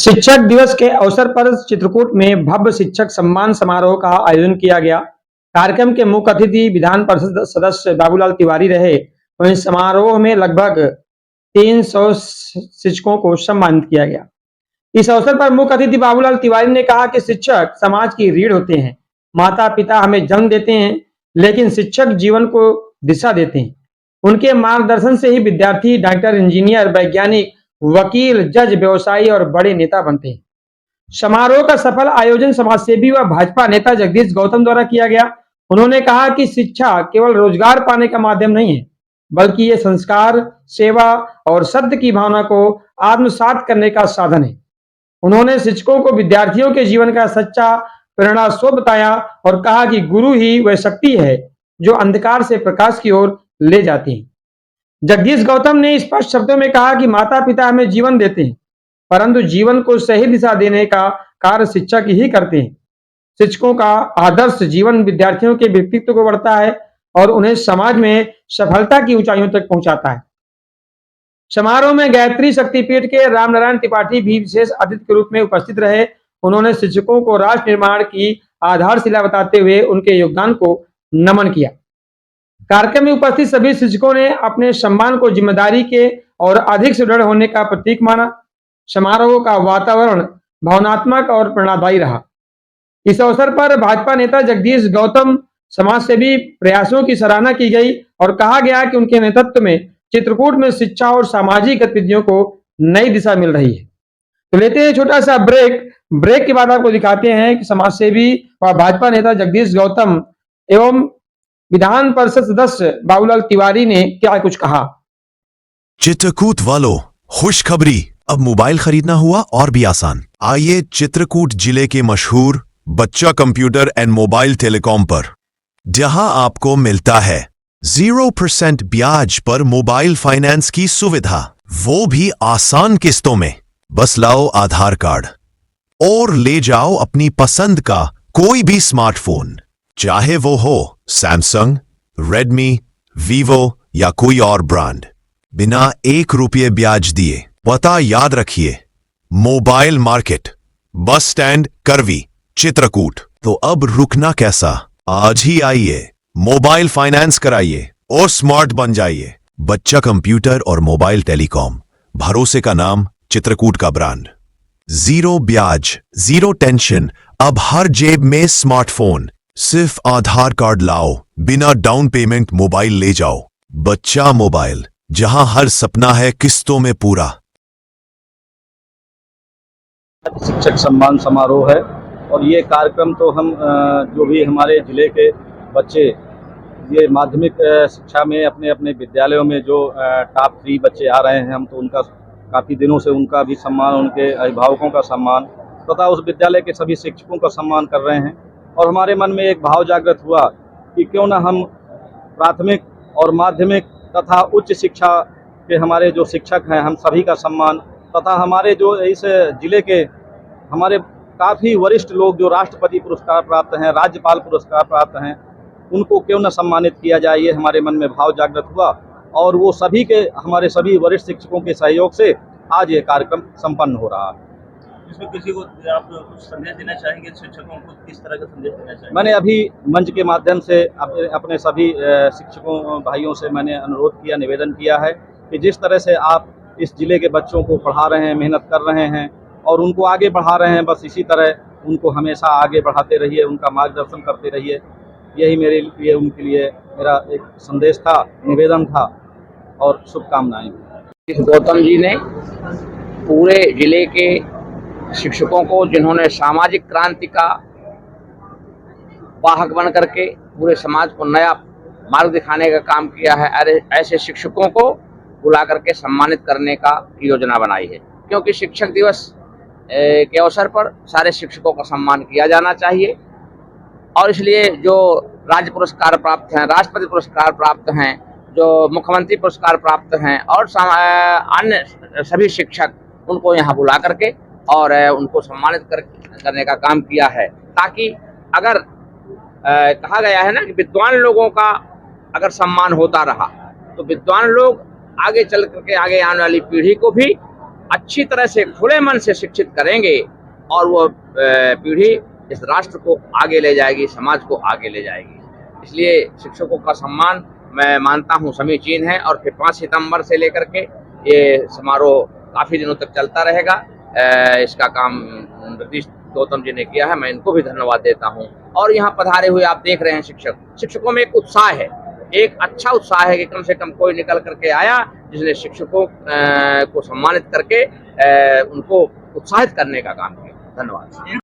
शिक्षक दिवस के अवसर पर चित्रकूट में भव्य शिक्षक सम्मान समारोह का आयोजन किया गया। कार्यक्रम के मुख्य अतिथि विधान परिषद सदस्य बाबूलाल तिवारी रहे। वहीं समारोह में लगभग 300 शिक्षकों को सम्मानित किया गया। इस अवसर पर मुख्य अतिथि बाबूलाल तिवारी ने कहा कि शिक्षक समाज की रीढ़ होते हैं। माता पिता हमें जन्म देते हैं, लेकिन शिक्षक जीवन को दिशा देते हैं। उनके मार्गदर्शन से ही विद्यार्थी डॉक्टर, इंजीनियर, वैज्ञानिक, वकील, जज, व्यवसायी और बड़े नेता बनते हैं। समारोह का सफल आयोजन समाजसेवी व भाजपा नेता जगदीश गौतम द्वारा किया गया। उन्होंने कहा कि शिक्षा केवल रोजगार पाने का माध्यम नहीं है, बल्कि ये संस्कार, सेवा और सत्य की भावना को आत्मसात करने का साधन है। उन्होंने शिक्षकों को विद्यार्थियों के जीवन का सच्चा प्रेरणा स्रोत बताया और कहा कि गुरु ही वह शक्ति है जो अंधकार से प्रकाश की ओर ले जाती है। जगदीश गौतम ने स्पष्ट शब्दों में कहा कि माता पिता हमें जीवन देते हैं, परंतु जीवन को सही दिशा देने का कार्य शिक्षक ही करते हैं। शिक्षकों का आदर्श जीवन विद्यार्थियों के व्यक्तित्व को बढ़ता है और उन्हें समाज में सफलता की ऊंचाइयों तक पहुंचाता है। समारोह में गायत्री शक्तिपीठ के रामनारायण त्रिपाठी भी विशेष अतिथि के रूप में उपस्थित रहे। उन्होंने शिक्षकों को राष्ट्र निर्माण की आधारशिला बताते हुए उनके योगदान को नमन किया। कार्यक्रम में उपस्थित सभी शिक्षकों ने अपने सम्मान को जिम्मेदारी के और अधिक सुदृढ़ होने का प्रतीक माना। समारोह का वातावरण भावनात्मक और प्रेरणादायी रहा। इस अवसर पर भाजपा नेता जगदीश गौतम समाजसेवी प्रयासों की सराहना की गई और कहा गया कि उनके नेतृत्व में चित्रकूट में शिक्षा और सामाजिक गतिविधियों को नई दिशा मिल रही है। तो लेते हैं छोटा सा ब्रेक के बाद आपको दिखाते हैं कि समाजसेवी व भाजपा नेता जगदीश गौतम एवं विधान परिषद सदस्य बाबूलाल तिवारी ने क्या कुछ कहा। चित्रकूट वालों, खुशखबरी, अब मोबाइल खरीदना हुआ और भी आसान। आइए चित्रकूट जिले के मशहूर बच्चा कंप्यूटर एंड मोबाइल टेलीकॉम पर, जहां आपको मिलता है 0% ब्याज पर मोबाइल फाइनेंस की सुविधा, वो भी आसान किस्तों में। बस लाओ आधार कार्ड और ले जाओ अपनी पसंद का कोई भी स्मार्टफोन, चाहे वो हो सैमसंग, रेडमी, वीवो या कोई और ब्रांड, बिना 1 रुपये ब्याज दिए। पता याद रखिए, मोबाइल मार्केट, बस स्टैंड, करवी, चित्रकूट। तो अब रुकना कैसा, आज ही आइए, मोबाइल फाइनेंस कराइए और स्मार्ट बन जाइए। बच्चा कंप्यूटर और मोबाइल टेलीकॉम, भरोसे का नाम, चित्रकूट का ब्रांड। 0 ब्याज, 0 टेंशन, अब हर जेब में स्मार्टफोन। सिर्फ आधार कार्ड लाओ, बिना डाउन पेमेंट मोबाइल ले जाओ। बच्चा मोबाइल, जहां हर सपना है किस्तों में पूरा। शिक्षक सम्मान समारोह है और ये कार्यक्रम तो हम जो भी हमारे ज़िले के बच्चे ये माध्यमिक शिक्षा में अपने अपने विद्यालयों में जो टॉप 3 बच्चे आ रहे हैं, हम तो उनका काफ़ी दिनों से उनका भी सम्मान, उनके अभिभावकों का सम्मान तथा उस विद्यालय के सभी शिक्षकों का सम्मान कर रहे हैं। और हमारे मन में एक भाव जागृत हुआ कि क्यों ना हम प्राथमिक और माध्यमिक तथा उच्च शिक्षा के हमारे जो शिक्षक हैं, हम सभी का सम्मान तथा हमारे जो इस जिले के हमारे काफ़ी वरिष्ठ लोग जो राष्ट्रपति पुरस्कार प्राप्त हैं, राज्यपाल पुरस्कार प्राप्त हैं, उनको क्यों न सम्मानित किया जाए, ये हमारे मन में भाव जागृत हुआ। और वो सभी के, हमारे सभी वरिष्ठ शिक्षकों के सहयोग से आज ये कार्यक्रम संपन्न हो रहा है। इसमें किसी को आप कुछ संदेश देना चाहेंगे, शिक्षकों को किस तरह का संदेश देना चाहेंगे? मैंने अभी मंच के माध्यम से अपने सभी शिक्षकों भाइयों से मैंने अनुरोध किया, निवेदन किया है कि जिस तरह से आप इस जिले के बच्चों को पढ़ा रहे हैं, मेहनत कर रहे हैं और उनको आगे बढ़ा रहे हैं, बस इसी तरह उनको हमेशा आगे बढ़ाते रहिए, उनका मार्गदर्शन करते रहिए। यही मेरे लिए, उनके लिए मेरा एक संदेश था, निवेदन था और शुभकामनाएं। गौतम जी ने पूरे जिले के शिक्षकों को, जिन्होंने सामाजिक क्रांति का वाहक बन करके पूरे समाज को नया मार्ग दिखाने का काम किया है, अरे ऐसे शिक्षकों को बुला करके सम्मानित करने का योजना बनाई है। क्योंकि शिक्षक दिवस के अवसर पर सारे शिक्षकों का सम्मान किया जाना चाहिए और इसलिए जो राज्य पुरस्कार प्राप्त हैं, राष्ट्रपति पुरस्कार प्राप्त हैं, जो मुख्यमंत्री पुरस्कार प्राप्त हैं और अन्य सभी शिक्षक, उनको यहाँ बुला करके और उनको सम्मानित करने का काम किया है। ताकि अगर कहा गया है ना कि विद्वान लोगों का अगर सम्मान होता रहा तो विद्वान लोग आगे चल करके आगे आने वाली पीढ़ी को भी अच्छी तरह से खुले मन से शिक्षित करेंगे और वो पीढ़ी इस राष्ट्र को आगे ले जाएगी, समाज को आगे ले जाएगी। इसलिए शिक्षकों का सम्मान मैं मानता हूँ समीचीन है और फिर 5 सितंबर से लेकर के ये समारोह काफ़ी दिनों तक चलता रहेगा। इसका काम नीतीश गौतम जी ने किया है, मैं इनको भी धन्यवाद देता हूँ। और यहाँ पधारे हुए आप देख रहे हैं शिक्षकों में एक उत्साह है, एक अच्छा उत्साह है कि कम से कम कोई निकल करके आया जिसने शिक्षकों को सम्मानित करके उनको उत्साहित करने का काम किया। धन्यवाद।